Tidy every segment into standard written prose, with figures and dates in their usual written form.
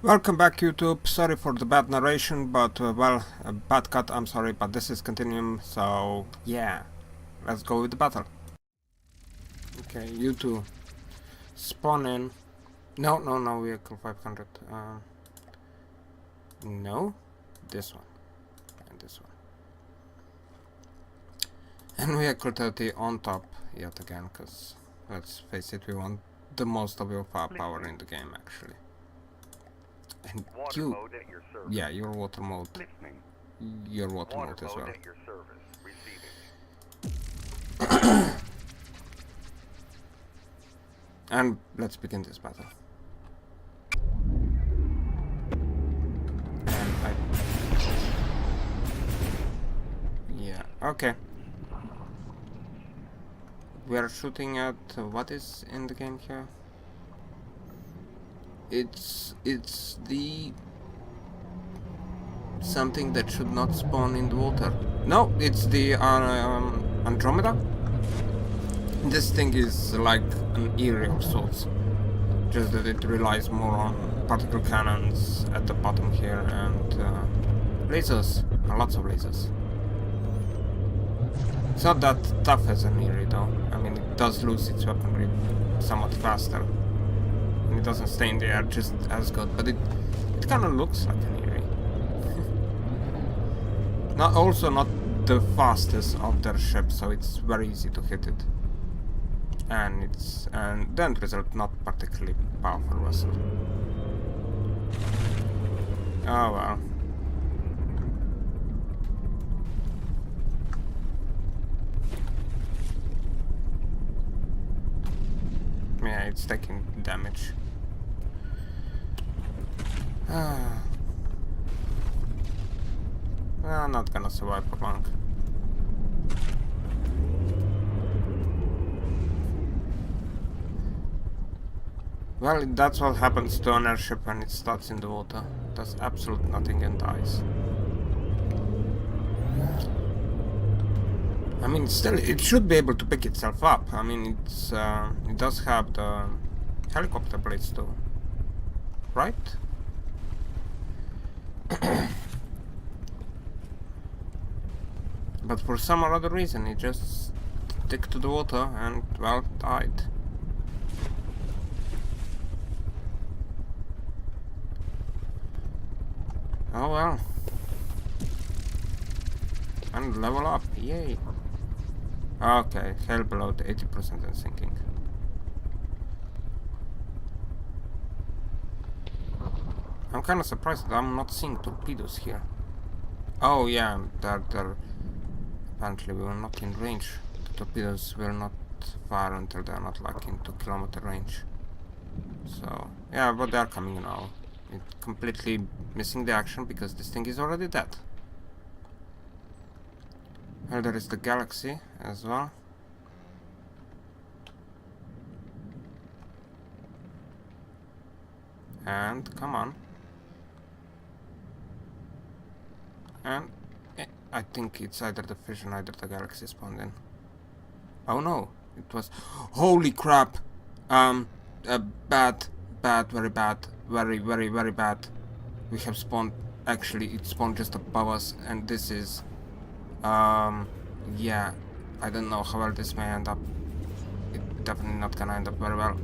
Welcome back, YouTube. Sorry for the bad narration, but bad cut, I'm sorry, but this is Continuum, so yeah, let's go with the battle. Okay, you two, spawn in. No, vehicle 500. No, this one, and this one. And vehicle 30 on top, yet again, because let's face it, we want the most of your firepower in the game, actually. And water you, mode at your service. yeah, your water mode, Listening. your water mode as well. At your service. Receiving. And let's begin this battle. And yeah, okay. We are shooting at what is in the game here? It's the something that should not spawn in the water. No, it's the Andromeda. This thing is like an Eerie of sorts, just that it relies more on particle cannons at the bottom here and lasers, lots of lasers. It's not that tough as an Eerie though. I mean, it does lose its weaponry somewhat faster. And it doesn't stay in the air just as good, but it kind of looks like an Eerie. Also not the fastest of their ships, so it's very easy to hit it. And the end result, not particularly powerful vessel. Oh well. Yeah, it's taking damage. I'm not gonna survive for long. Well, that's what happens to an airship when it starts in the water. Does absolute nothing and dies. I mean, still, it should be able to pick itself up. I mean, it does have the helicopter blades too, right? But for some or other reason, it just stick to the water and, well, died. Oh well. And level up, yay. Okay, hell below the 80% and sinking. I'm kinda surprised that I'm not seeing torpedoes here. Oh yeah, they're apparently we were not in range. The torpedoes will not fire until they're not like in 2-kilometer range. So yeah, but they're coming now. It's completely missing the action because this thing is already dead. Well, there is the Galaxy as well. And come on. And I think it's either the Fission, either the Galaxy spawned in. Oh no, it was... Holy crap! Bad, very bad. Very bad. We have spawned... Actually, it spawned just above us, and this is... yeah. I don't know how well this may end up. It's definitely not gonna end up very well.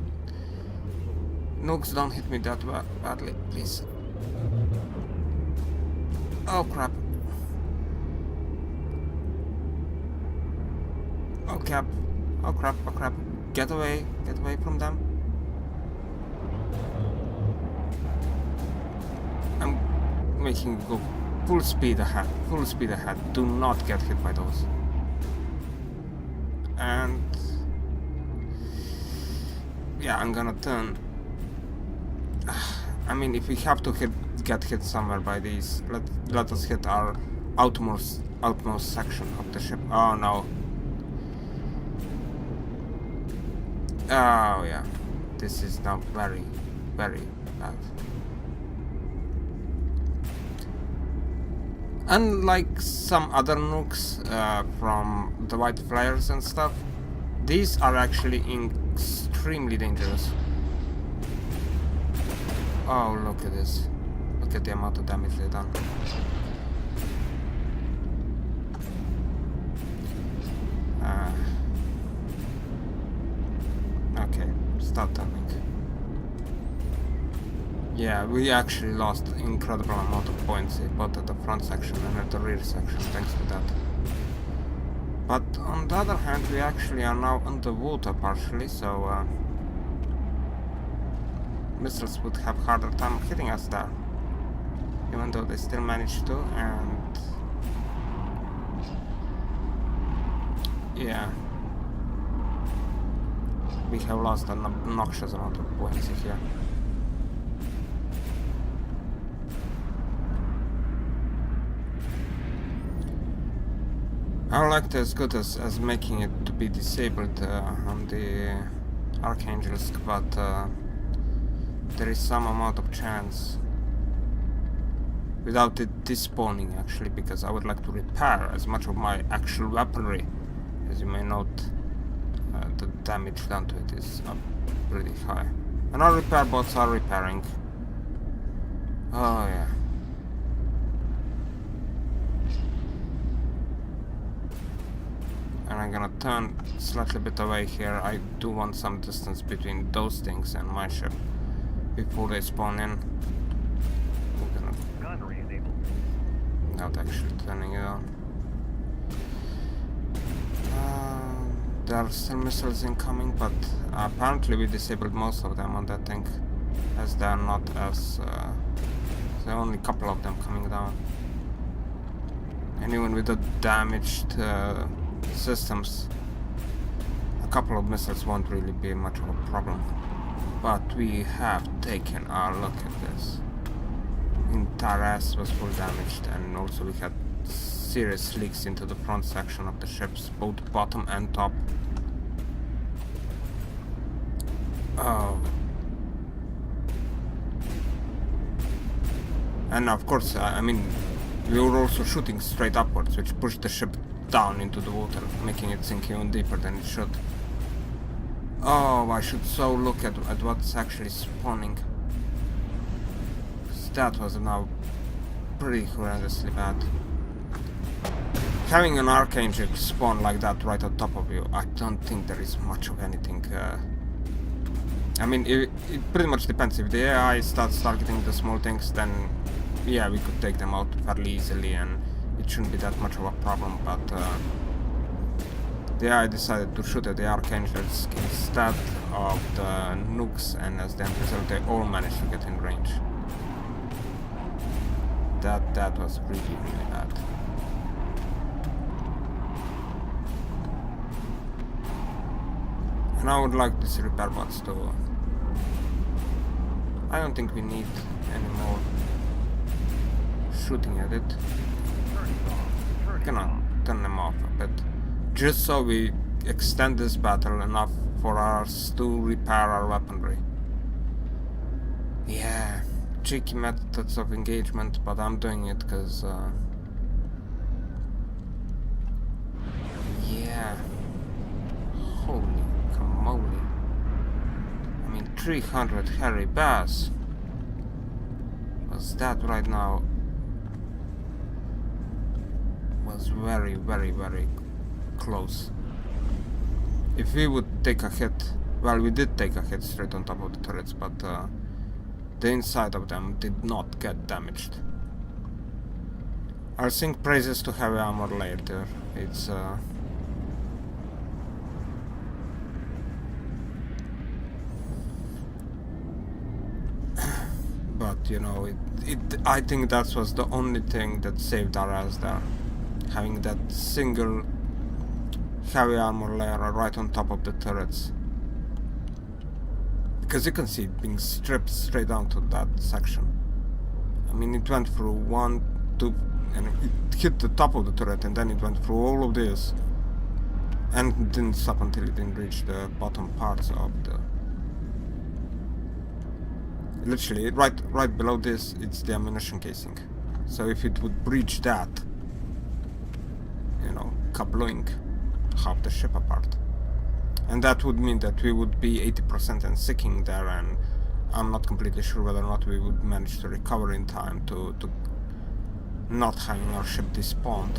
Nukes, don't hit me that badly, please. Oh crap. Oh crap. Oh crap. Get away from them. I'm making you go full speed ahead. Do not get hit by those. And yeah, I'm gonna turn. I mean, if we have to get hit somewhere by these, let us hit our outmost section of the ship. Oh no. Oh yeah, this is now very bad. Unlike some other nukes from the white flares and stuff, these are actually extremely dangerous. Oh, look at this. Look at the amount of damage they've done. Okay, start turning. Yeah, we actually lost incredible amount of points, both at the front section and at the rear section, thanks to that. But on the other hand, we actually are now underwater partially, so missiles would have harder time hitting us there. Even though they still managed to, and yeah, we have lost an obnoxious amount of points here. I liked it as good as making it to be disabled on the Archangelisk, but there is some amount of chance without it despawning, actually, because I would like to repair as much of my actual weaponry. As you may note, the damage done to it is pretty high. And our repair bots are repairing. Oh yeah. And I'm gonna turn slightly bit away here. I do want some distance between those things and my ship before they spawn in. We're gonna not actually turning it on. There are still missiles incoming, but apparently we disabled most of them on that thing, as they are not as there are only a couple of them coming down. And even with the damaged systems, a couple of missiles won't really be much of a problem. But we have taken our look at this. Entire ass was full damaged, and also we had serious leaks into the front section of the ships, both bottom and top. Oh. And of course, I mean, we were also shooting straight upwards, which pushed the ship down into the water, making it sink even deeper than it should. Oh, I should so look at what's actually spawning. That was now pretty horrendously bad. Having an Archangel spawn like that right on top of you, I don't think there is much of anything. I mean, it pretty much depends. If the AI starts targeting the small things, then yeah, we could take them out fairly easily and it shouldn't be that much of a problem, but the AI decided to shoot at the Archangels instead of the nukes, and as the end result they all managed to get in range. That was really, really bad. And I would like these repair bots to... I don't think we need any more shooting at it. Gonna turn them off a bit, just so we extend this battle enough for us to repair our weaponry. Yeah, tricky methods of engagement, but I'm doing it because yeah, holy camoly. I mean, 300 hairy bass. Was that right now? Was very, very, very close. If we would take a hit, well, we did take a hit straight on top of the turrets, but the inside of them did not get damaged. I'll sing praises to heavy armor later. It's but you know, I think that was the only thing that saved our ass there. Having that single heavy armor layer right on top of the turrets. Because you can see it being stripped straight down to that section. I mean, it went through 1, 2, and it hit the top of the turret, and then it went through all of this. And it didn't stop until it didn't reach the bottom parts of the... Literally, right below this, it's the ammunition casing. So if it would breach that, you know, kablooing half the ship apart. And that would mean that we would be 80% and sinking there, and I'm not completely sure whether or not we would manage to recover in time to not having our ship despawned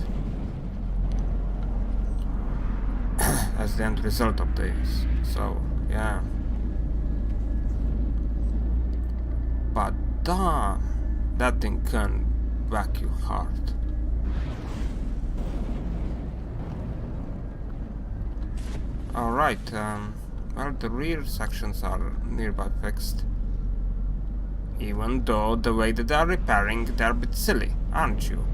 as the end result of this. So yeah, but damn, that thing can whack you hard. Alright, well, the rear sections are nearby fixed. Even though the way that they are repairing, they're a bit silly, aren't you?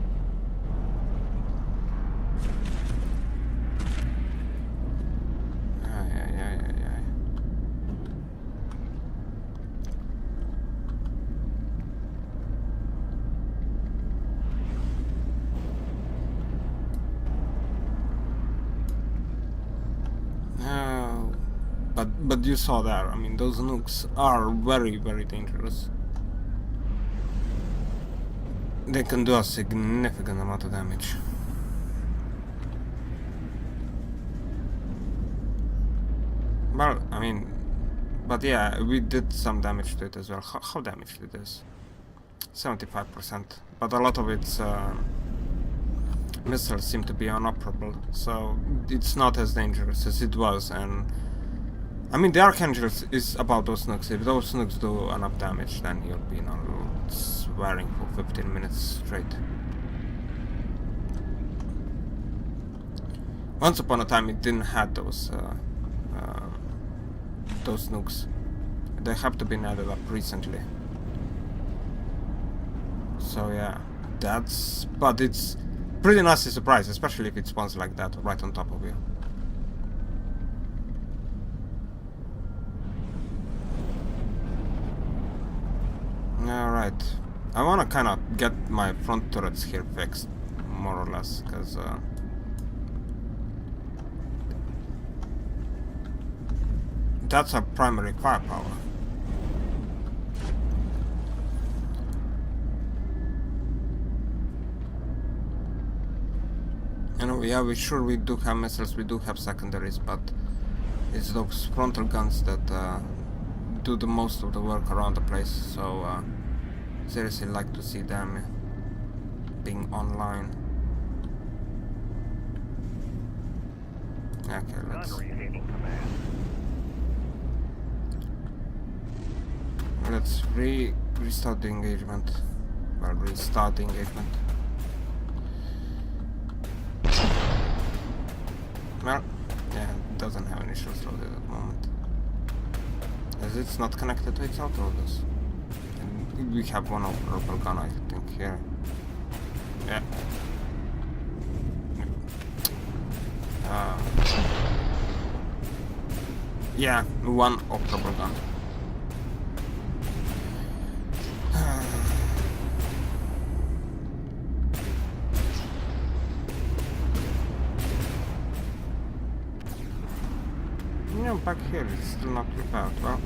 But you saw there, I mean, those nukes are very, very dangerous. They can do a significant amount of damage. Well, I mean, but yeah, we did some damage to it as well. How damaged it is? 75%. But a lot of its missiles seem to be inoperable, so it's not as dangerous as it was. And I mean, the Archangel is about those nukes. If those nukes do enough damage, then you'll be swearing for 15 minutes straight. Once upon a time, it didn't have those nukes. They have to be added up recently. So yeah, but it's pretty nasty surprise, especially if it spawns like that right on top of you. Alright, I wanna kinda get my front turrets here fixed, more or less, because that's our primary firepower. And yeah, we do have missiles, we do have secondaries, but it's those frontal guns that do the most of the work around the place, so seriously like to see them being online. Okay, let's restart the engagement. Well, restart the engagement. Well, yeah, it doesn't have any shields loaded at the moment, as it's not connected to its autoloaders. And we have one operable gun, I think, here. Yeah. Yeah, one operable gun. Back here, it's still not repaired. Well,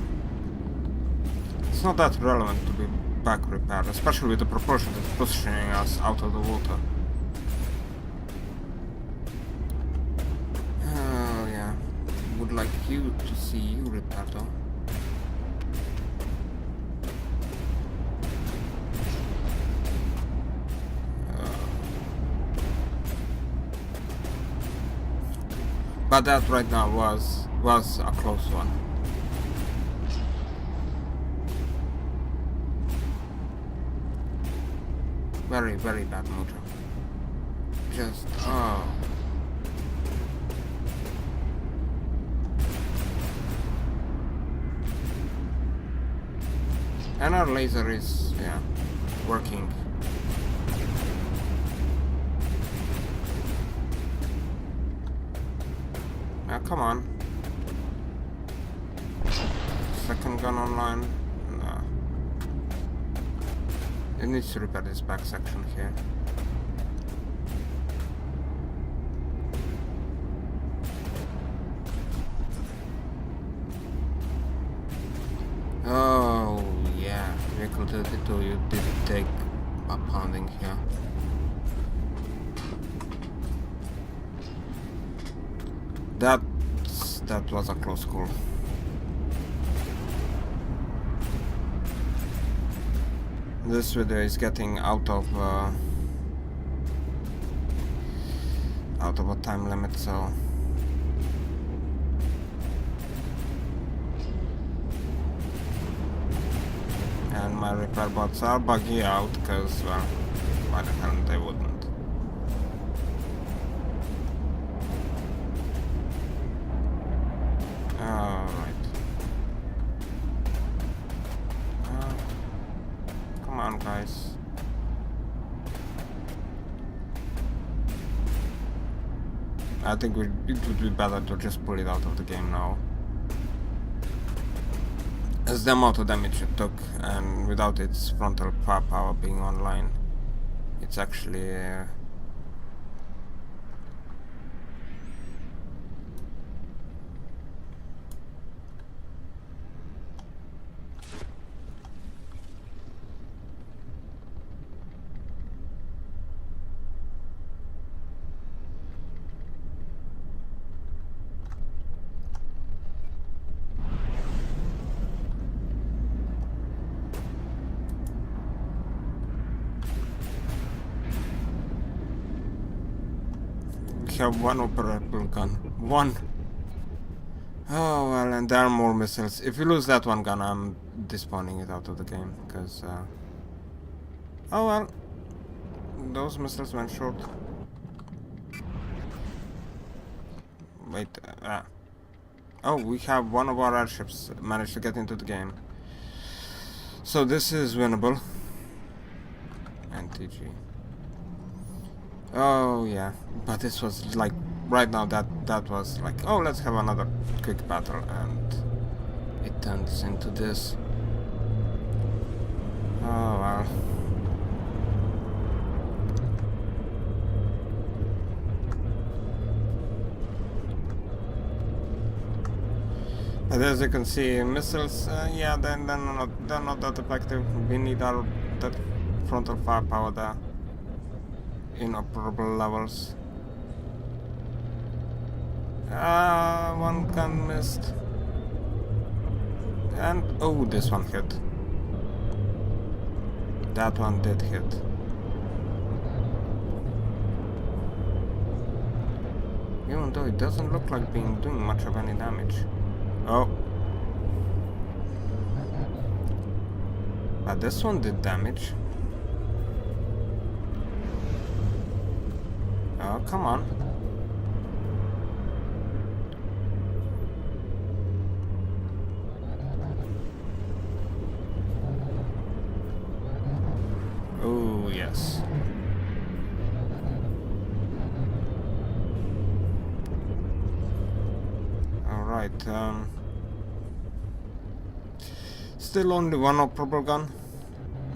it's not that relevant to be back repaired, especially with the proportion that's pushing us out of the water. Oh yeah, would like you to see you repaired though. But that right now was a close one. Very, very bad motor. Just, oh. And our laser is, yeah, working. Now, come on. Second gun online. No. It needs to repair this back section here. Oh yeah, vehicle 32, you did take a pounding here. That was a close call. This video is getting out of a time limit, so and my repair bots are buggy out because, well, why the hell they wouldn't? Alright. Come on, guys. I think it would be better to just pull it out of the game now. As the amount of damage it took, and without its frontal firepower being online, it's actually have one operable gun. One. Oh well, and there are more missiles. If you lose that one gun, I'm despawning it out of the game, because oh well, those missiles went short. Wait, oh, we have one of our airships managed to get into the game, so this is winnable. NTG. Oh yeah, but this was like right now that was like, oh, let's have another quick battle, and it turns into this. Oh well. But as you can see, missiles, yeah, they're not that effective. We need that frontal firepower there. Inoperable levels. One gun missed. And oh, this one hit. That one did hit. Even though it doesn't look like doing much of any damage. Oh. But this one did damage. Oh, come on. Oh, yes. Alright, still only one operable gun?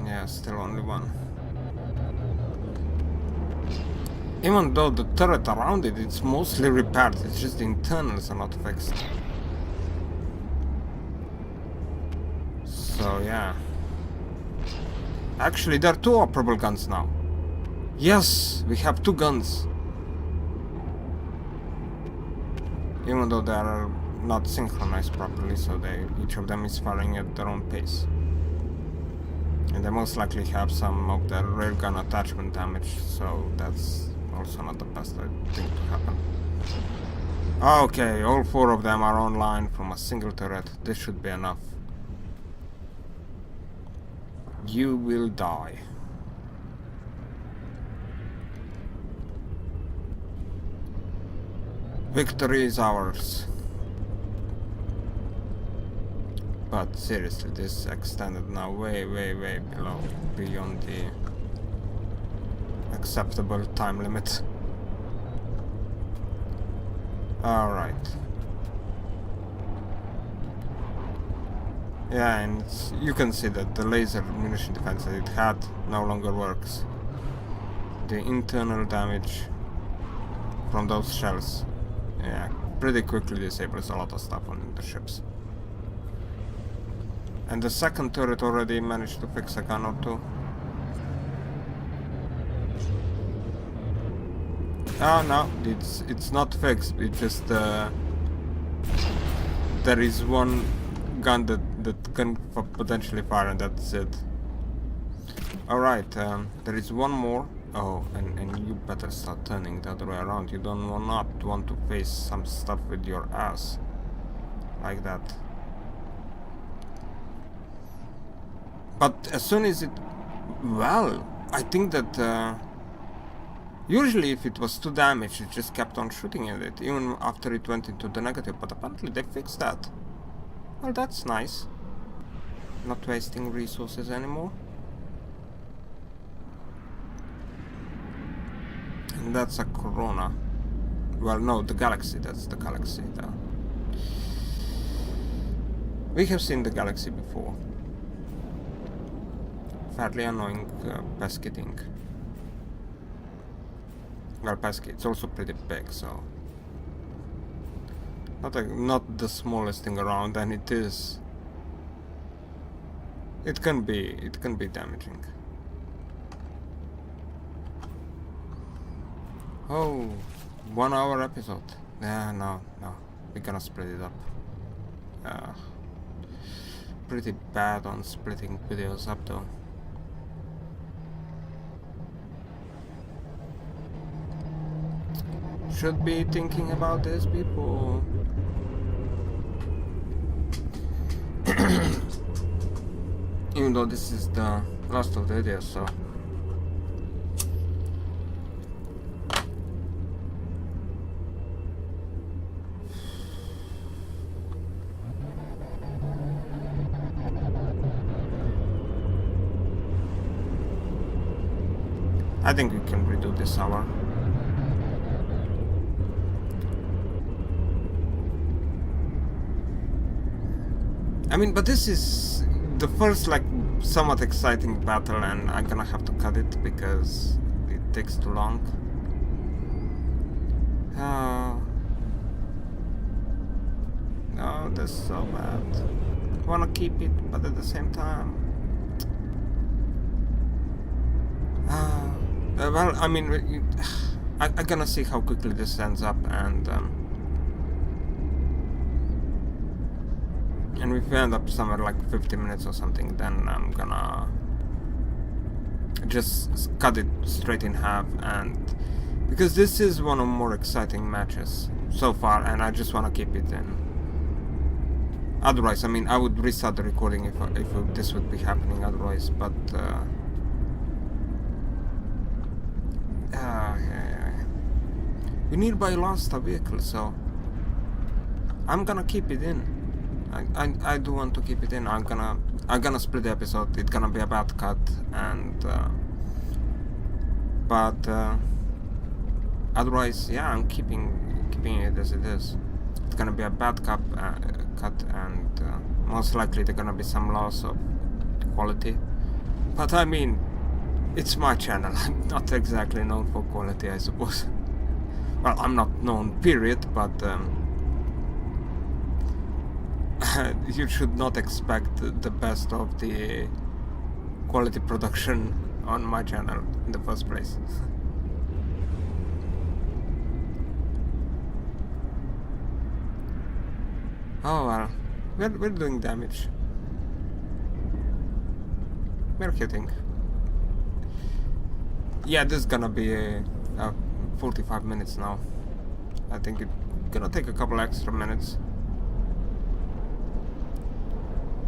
Yeah, still only one. Even though the turret around it, it's mostly repaired, it's just the internals are not fixed. So yeah. Actually, there are two operable guns now. Yes, we have two guns. Even though they are not synchronized properly, so each of them is firing at their own pace. And they most likely have some of the railgun attachment damage, so that's also not the best thing to happen. Okay, all four of them are online from a single turret. This should be enough. You will die. Victory is ours. But seriously, this extended now way beyond the acceptable time limit. Alright. Yeah, and you can see that the laser munition defense that it had no longer works. The internal damage from those shells, yeah, pretty quickly disables a lot of stuff on the ships. And the second turret already managed to fix a gun or two. Oh no, it's not fixed. It just there is one gun that can potentially fire, and that's it. Alright, there is one more. Oh, and you better start turning the other way around. You not want to face some stuff with your ass. Like that. But as soon as it... Well, I think that... usually if it was too damaged, it just kept on shooting at it, even after it went into the negative. But apparently they fixed that. Well, that's nice. Not wasting resources anymore. And that's a Corona. Well, no, the Galaxy. That's the Galaxy. We have seen the Galaxy before. Fairly annoying pesky thing. Well, pesky. It's also pretty big, so not the smallest thing around, and it is. It can be damaging. Oh, 1 hour episode. Yeah, no, we're gonna split it up. Pretty bad on splitting videos up though. Should be thinking about this, people. Even though this is the last of the videos, so I think we can redo this hour. I mean, but this is the first, like, somewhat exciting battle, and I'm gonna have to cut it because it takes too long. Oh, that's so bad. Wanna keep it, but at the same time... well, I mean, I'm gonna see how quickly this ends up, and if we end up somewhere like 50 minutes or something, then I'm gonna just cut it straight in half, and because this is one of the more exciting matches so far, and I just want to keep it in. Otherwise, I mean, I would restart the recording if this would be happening otherwise, but we nearby lost a vehicle, so I'm gonna keep it in. I do want to keep it in. I'm gonna split the episode. It's gonna be a bad cut, and but otherwise, yeah, I'm keeping it as it is. It's gonna be a bad cut, and most likely there's gonna be some loss of quality. But I mean, it's my channel. I'm not exactly known for quality, I suppose. Well, I'm not known, period, but you should not expect the best of the quality production on my channel in the first place. Oh well, we're doing damage. We're hitting. Yeah, this is gonna be 45 minutes now. I think it's gonna take a couple extra minutes.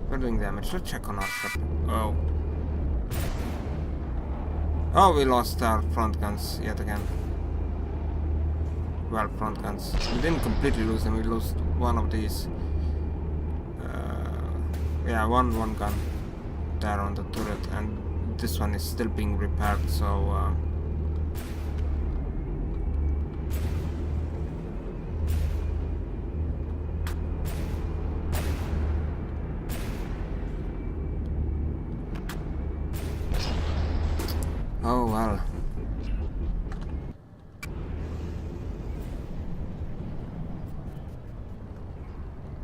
We're doing damage. Let's check on our ship. Oh. Oh, we lost our front guns yet again. Well, front guns. We didn't completely lose them. We lost one of these. Yeah, one gun there on the turret, and this one is still being repaired, so oh well.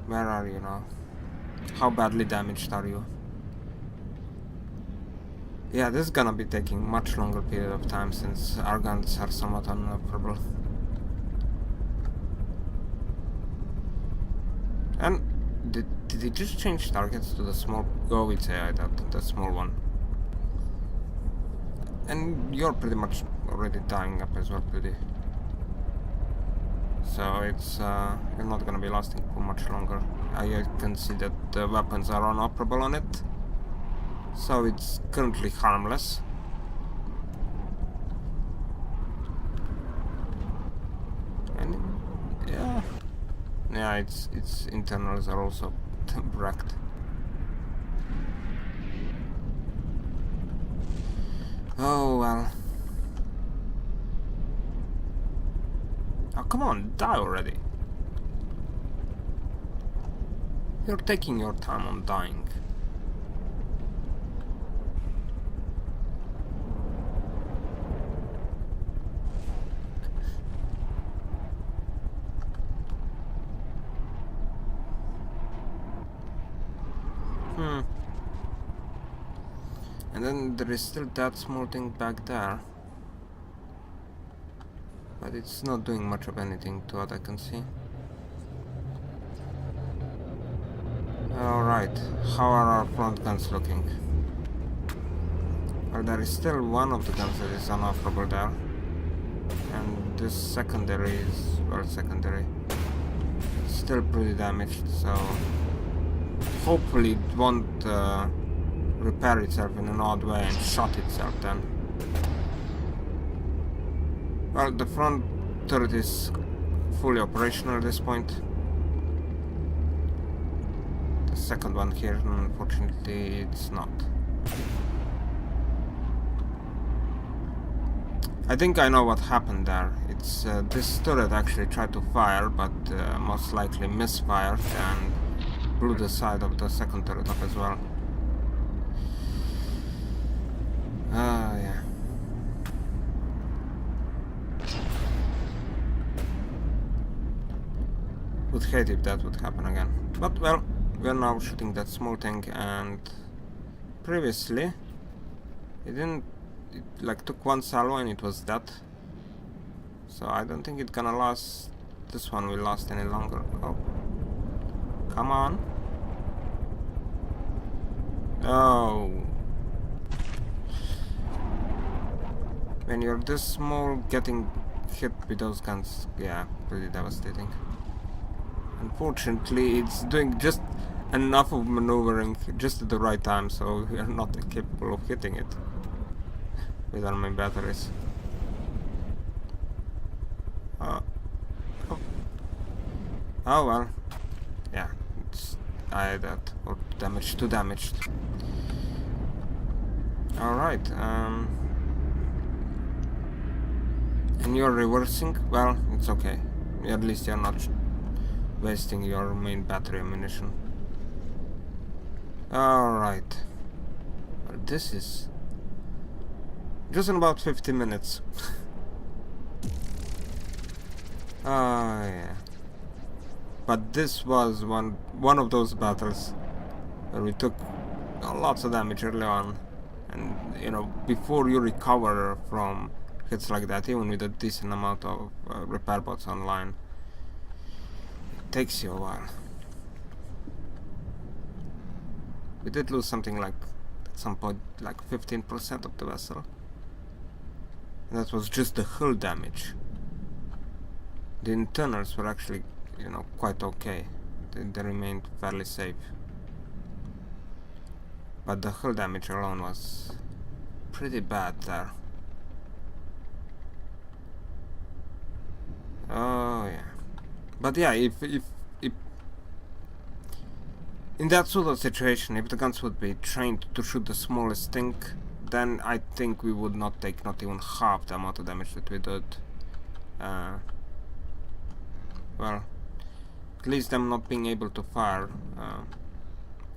Where are you now? How badly damaged are you? Yeah, this is gonna be taking much longer period of time since our guns are somewhat unoperable. And did he just change targets to the small? Oh, it's AI, the small one. And you're pretty much already dying up as well, buddy. So it's you're not gonna be lasting for much longer. I can see that the weapons are unoperable on it, so it's currently harmless. And yeah, its internals are also wrecked. Oh well. Oh, come on, die already. You're taking your time on dying. And then there is still that small thing back there. But it's not doing much of anything to what I can see. Alright, how are our front guns looking? Well, there is still one of the guns that is unoperable there. And this secondary is, well, secondary. It's still pretty damaged, so hopefully it won't repair itself in an odd way and shot itself then. Well, the front turret is fully operational at this point. The second one here, unfortunately, it's not. I think I know what happened there. It's this turret actually tried to fire, but most likely misfired and blew the side of the second turret up as well. Yeah. Would hate if that would happen again. But well, we're now shooting that small thing, and previously it didn't. It like took one salvo and it was dead. So I don't think it's gonna last. This one will last any longer. Oh, come on! Oh. When you're this small, getting hit with those guns, yeah, pretty devastating. Unfortunately, it's doing just enough of maneuvering just at the right time, so we are not capable of hitting it with our main batteries. Oh well, yeah, it's that or damaged, too damaged. All right. And you're reversing? Well, it's okay. At least you're not wasting your main battery ammunition. Alright. Well, this is just in about 50 minutes. Yeah. But this was one of those battles where we took lots of damage early on. And, you know, before you recover from hits like that, even with a decent amount of repair bots online, it takes you a while. We did lose something like, at some point, like 15% of the vessel. And that was just the hull damage. The internals were actually, you know, quite okay. They remained fairly safe. But the hull damage alone was pretty bad there. Oh yeah, but yeah, if in that sort of situation, if the guns would be trained to shoot the smallest thing, then I think we would not take not even half the amount of damage that we did. Well, at least them not being able to fire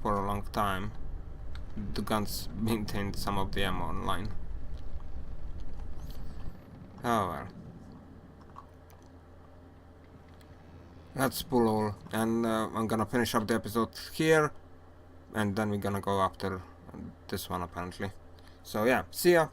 for a long time, the guns maintained some of the ammo online. Oh well. That's pull all, and I'm gonna finish up the episode here, and then we're gonna go after this one apparently. So yeah, see ya!